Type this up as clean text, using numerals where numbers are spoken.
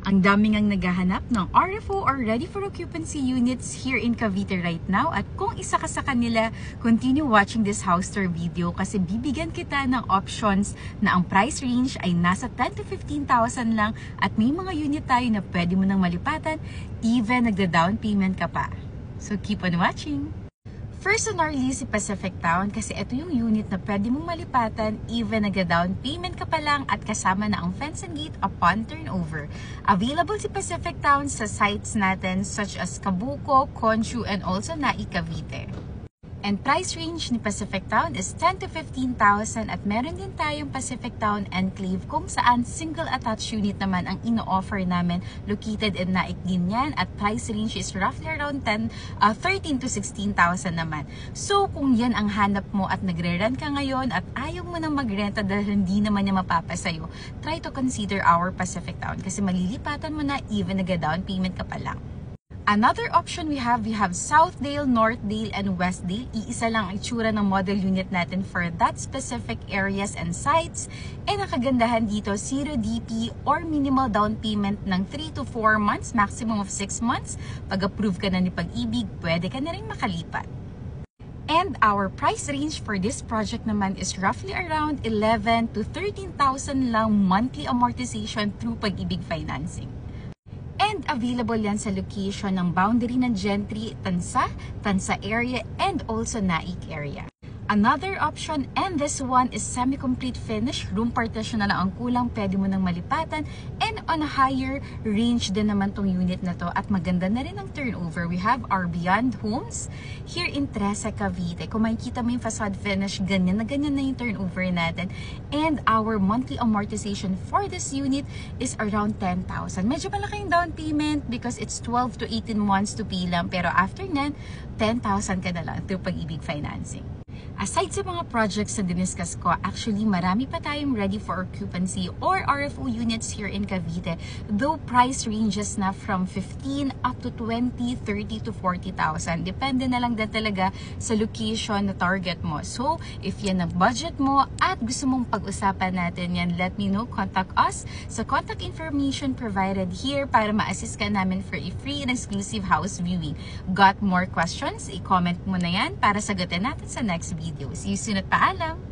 Ang daming ang naghahanap ng RFO or ready for occupancy units here in Cavite right now. At kung isa ka sa kanila, continue watching this house tour video kasi bibigyan kita ng options na ang price range ay nasa 10 to 15,000 lang at may mga unit tayo na pwede mo nang malipatan, even nagda-down payment ka pa. So keep on watching! First on our list si Pacific Town kasi ito yung unit na pwede mong malipatan even nag-down payment ka pa lang at kasama na ang fence and gate upon turnover. Available si Pacific Town sa sites natin such as Cabuco, Conchu, and also Nai, Cavite. And price range ni Pacific Town is 10 to 15,000 at meron din tayong Pacific Town Enclave kung saan single attached unit naman ang ino-offer namin located in Naik din yan at price range is roughly around 13 to 16,000 naman. So kung yan ang hanap mo at nagre-rent ka ngayon at ayaw mo nang magrenta dahil hindi naman niya mapapasayo, try to consider our Pacific Town kasi malilipatan mo na even nag-down payment ka pa lang. Another option we have Southdale, Northdale, and Westdale. Iisa lang ang itsura ng model unit natin for that specific areas and sites. And ang kagandahan dito, 0 DP or minimal down payment ng 3 to 4 months, maximum of 6 months. Pag-approve ka na ni Pag-ibig, pwede ka na rin makalipat. And our price range for this project naman is roughly around 11 to 13,000 lang monthly amortization through Pag-ibig financing. And available yan sa location ng boundary ng Gentry, Tansa area, and also Naik area. Another option, and this one is semi-complete finish. Room partition na lang ang kulang, pwede mo nang malipatan. And on a higher range din naman tong unit na to. At maganda na rin ang turnover. We have our Beyond Homes here in Tresa, Cavite. Kung makikita mo yung facade finish, ganyan na yung turnover natin. And our monthly amortization for this unit is around 10,000. Medyo malaki yung down payment because it's 12 to 18 months to pay lang. Pero after nan, 10,000 ka na lang through Pag-ibig financing. Aside sa mga projects na diniscuss ko, actually marami pa tayong ready for occupancy or RFO units here in Cavite. Though price ranges na from 15 up to 20, 30 to 40,000. Depende na lang din talaga sa location na target mo. So, if yan ang budget mo at gusto mong pag-usapan natin yan, let me know, contact us sa contact information provided here para ma-assist ka namin for a free and exclusive house viewing. Got more questions? I-comment mo na yan para sagutin natin sa next video. See you soon at paalam!